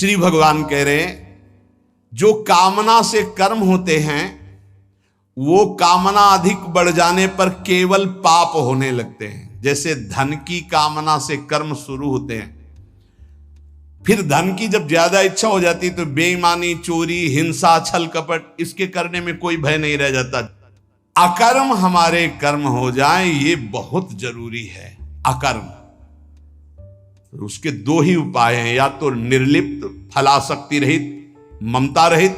श्री भगवान कह रहे हैं जो कामना से कर्म होते हैं वो कामना अधिक बढ़ जाने पर केवल पाप होने लगते हैं। जैसे धन की कामना से कर्म शुरू होते हैं, फिर धन की जब ज्यादा इच्छा हो जाती तो बेईमानी, चोरी, हिंसा, छल कपट, इसके करने में कोई भय नहीं रह जाता। अकर्म हमारे कर्म हो जाए ये बहुत जरूरी है। अकर्म तो उसके दो ही उपाय हैं, या तो निर्लिप्त, फलासक्ति रहित, ममता रहित,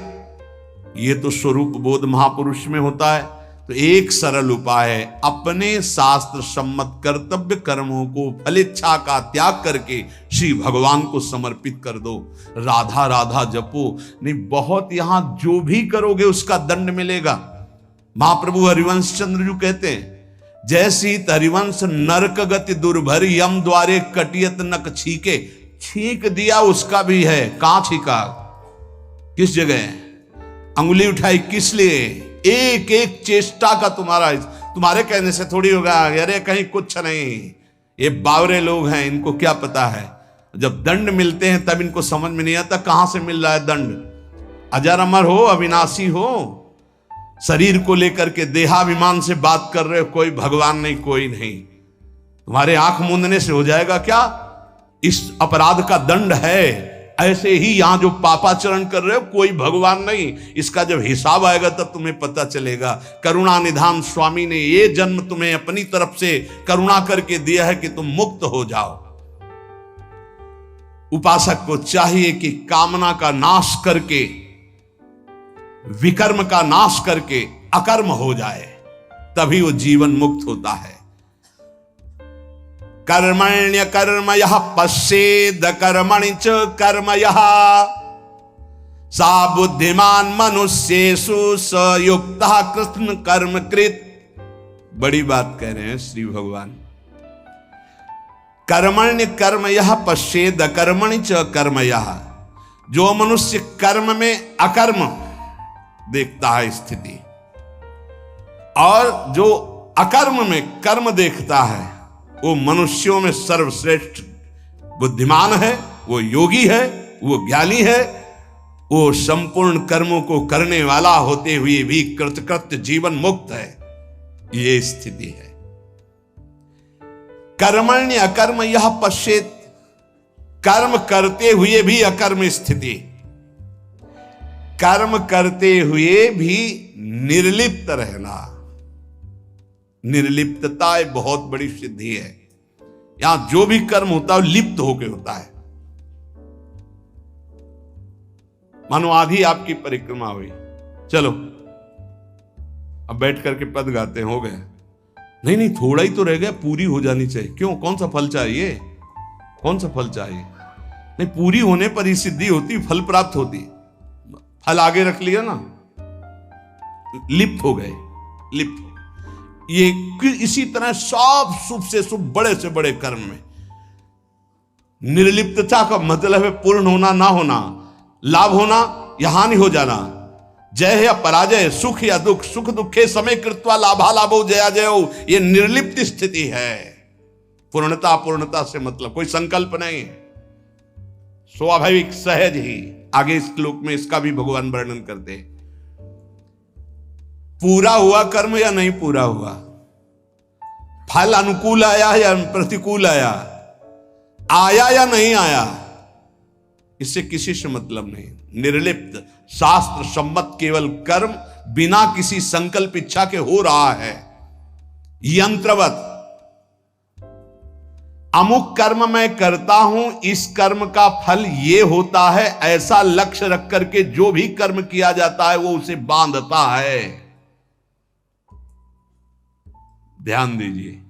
ये तो स्वरूप बोध महापुरुष में होता है। तो एक सरल उपाय है, अपने शास्त्र सम्मत कर्तव्य कर्मों को फलेच्छा का त्याग करके श्री भगवान को समर्पित कर दो। राधा राधा जपो, नहीं बहुत यहां जो भी करोगे उसका दंड मिलेगा। महाप्रभु हरिवंश चंद्र जी कहते हैं जैसी हरिवंश नरक गति दुर्भर यम द्वारे कटियत नक छीके। छींक दिया उसका भी है, कहां छीका, किस जगह अंगुली उठाई, किस लिए, एक एक चेष्टा का तुम्हारे कहने से थोड़ी होगा। अरे कहीं कुछ नहीं, ये बावरे लोग हैं, इनको क्या पता है। जब दंड मिलते हैं तब इनको समझ में नहीं आता कहां से मिल रहा है दंड। अजर अमर हो, अविनाशी हो, शरीर को लेकर के देहाभिमान से बात कर रहे हो, कोई भगवान नहीं, कोई नहीं। तुम्हारे आंख मूंदने से हो जाएगा क्या, इस अपराध का दंड है। ऐसे ही यहां जो पापाचरण कर रहे हो कोई भगवान नहीं, इसका जब हिसाब आएगा तब तुम्हें पता चलेगा। करुणा निधान स्वामी ने ये जन्म तुम्हें अपनी तरफ से करुणा करके दिया है कि तुम मुक्त हो जाओ। उपासक को चाहिए कि कामना का नाश करके, विकर्म का नाश करके अकर्म हो जाए, तभी वो जीवन मुक्त होता है। कर्मण्य कर्म यह पश्येद कर्मणि च कर्म यह सा बुद्धिमान मनुष्येषु स युक्तः कृष्ण कर्म कृत। बड़ी बात कह रहे हैं श्री भगवान। कर्मण्य कर्म यह पश्येद कर्मणि च कर्म यह, जो मनुष्य कर्म में अकर्म देखता है स्थिति, और जो अकर्म में कर्म देखता है, वो मनुष्यों में सर्वश्रेष्ठ बुद्धिमान है, वो योगी है, वो ज्ञानी है, वो संपूर्ण कर्मों को करने वाला होते हुए भी कृतकृत्य जीवन मुक्त है। ये स्थिति है। कर्मण्य अकर्म यह पश्येत, कर्म करते हुए भी अकर्म स्थिति, कर्म करते हुए भी निर्लिप्त रहना। निर्लिप्तता एक बहुत बड़ी सिद्धि है। यहां जो भी कर्म होता है लिप्त होकर होता है। मानो आधी आपकी परिक्रमा हुई, चलो अब बैठ करके पद गाते हैं, हो गए। नहीं नहीं, थोड़ा ही तो रह गया, पूरी हो जानी चाहिए। क्यों, कौन सा फल चाहिए, कौन सा फल चाहिए? नहीं, पूरी होने पर ही सिद्धि होती, फल प्राप्त होती। फल आगे रख लिया ना, लिप्त हो गए, लिप्त। ये इसी तरह सब शुभ से शुभ, बड़े से बड़े कर्म में निर्लिप्तता का मतलब है पूर्ण होना, ना होना, लाभ होना या हानि हो जाना, जय या पराजय, सुख या दुख, सुख दुखे समय कृत्वा लाभा लाभो जया जयो। ये निर्लिप्त स्थिति है। पूर्णता अपूर्णता से मतलब कोई संकल्प नहीं, स्वाभाविक सहज ही। आगे इस श्लोक में इसका भी भगवान वर्णन करते हैं। पूरा हुआ कर्म या नहीं पूरा हुआ, फल अनुकूल आया या प्रतिकूल आया, आया या नहीं आया, इससे किसी से मतलब नहीं। निर्लिप्त, शास्त्र सम्मत केवल कर्म बिना किसी संकल्प इच्छा के हो रहा है। यंत्रवत, अमुक कर्म मैं करता हूं, इस कर्म का फल ये होता है, ऐसा लक्ष्य रख करके जो भी कर्म किया जाता है वो उसे बांधता है। ध्यान दीजिए,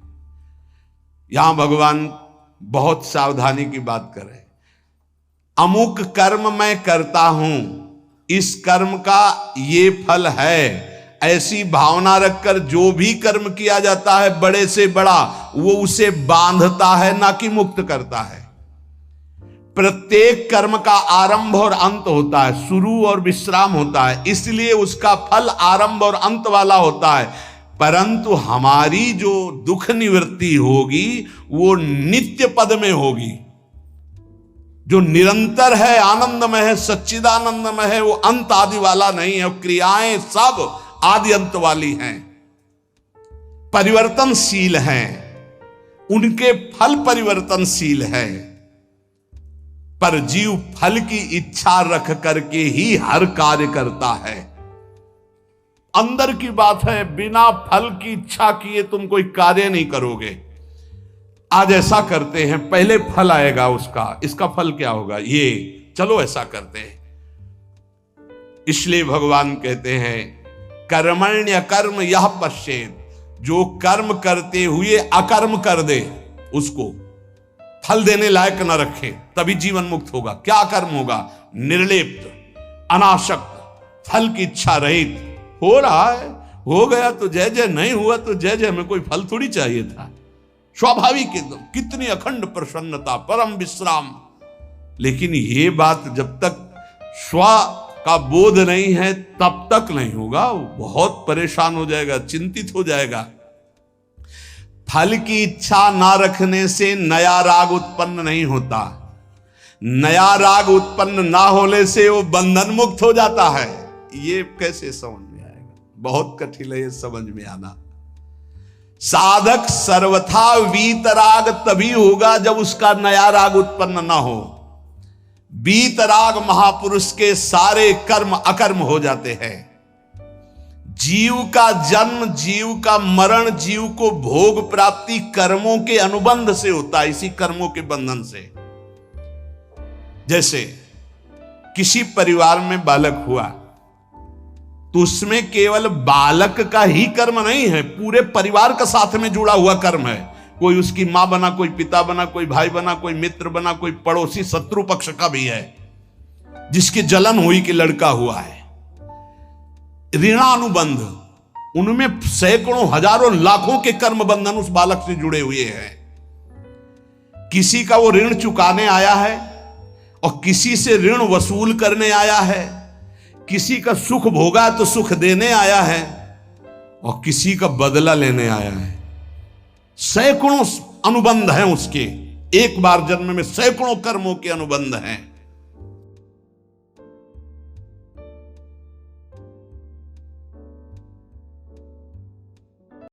यहां भगवान बहुत सावधानी की बात कर रहे हैं। अमुक कर्म मैं करता हूं, इस कर्म का ये फल है, ऐसी भावना रखकर जो भी कर्म किया जाता है बड़े से बड़ा, वो उसे बांधता है, ना कि मुक्त करता है। प्रत्येक कर्म का आरंभ और अंत होता है, शुरू और विश्राम होता है, इसलिए उसका फल आरंभ और अंत वाला होता है। परंतु हमारी जो दुख निवृत्ति होगी वो नित्य पद में होगी। जो निरंतर है, आनंदमय है, सच्चिदानंदमय है, वो अंत आदि वाला नहीं है। क्रियाएं सब आदि अंत वाली हैं, परिवर्तनशील हैं, उनके फल परिवर्तनशील है। पर जीव फल की इच्छा रख करके ही हर कार्य करता है। अंदर की बात है, बिना फल की इच्छा किए तुम कोई कार्य नहीं करोगे। आज ऐसा करते हैं, पहले फल आएगा उसका, इसका फल क्या होगा, ये चलो ऐसा करते हैं। इसलिए भगवान कहते हैं कर्मण्य कर्म यह पश्चेत, जो कर्म करते हुए अकर्म कर दे उसको फल देने लायक न रखे, तभी जीवन मुक्त होगा। क्या कर्म होगा, निर्लिप्त, अनासक्त, फल की इच्छा रहित। हो रहा है, हो गया तो जय जय, नहीं हुआ तो जय जय, में कोई फल थोड़ी चाहिए था। स्वाभाविक एकदम, कितनी अखंड प्रसन्नता, परम विश्राम। लेकिन ये बात जब तक स्व का बोध नहीं है तब तक नहीं होगा। बहुत परेशान हो जाएगा, चिंतित हो जाएगा। फल की इच्छा ना रखने से नया राग उत्पन्न नहीं होता। नया राग उत्पन्न ना होने से वो बंधन मुक्त हो जाता है। ये कैसे समझ में आएगा, बहुत कठिन है ये समझ में आना। साधक सर्वथा वीतराग तभी होगा जब उसका नया राग उत्पन्न ना हो। वीतराग महापुरुष के सारे कर्म अकर्म हो जाते हैं। जीव का जन्म, जीव का मरण, जीव को भोग प्राप्ति कर्मों के अनुबंध से होता है, इसी कर्मों के बंधन से। जैसे किसी परिवार में बालक हुआ तो उसमें केवल बालक का ही कर्म नहीं है, पूरे परिवार का साथ में जुड़ा हुआ कर्म है। कोई उसकी मां बना, कोई पिता बना, कोई भाई बना, कोई मित्र बना, कोई पड़ोसी, शत्रु पक्ष का भी है जिसकी जलन हुई कि लड़का हुआ है। ऋणानुबंध, उनमें सैकड़ों, हजारों, लाखों के कर्म बंधन उस बालक से जुड़े हुए हैं। किसी का वो ऋण चुकाने आया है और किसी से ऋण वसूल करने आया है। किसी का सुख भोगा तो सुख देने आया है और किसी का बदला लेने आया है। सैकड़ों अनुबंध हैं उसके, एक बार जन्म में सैकड़ों कर्मों के अनुबंध हैं।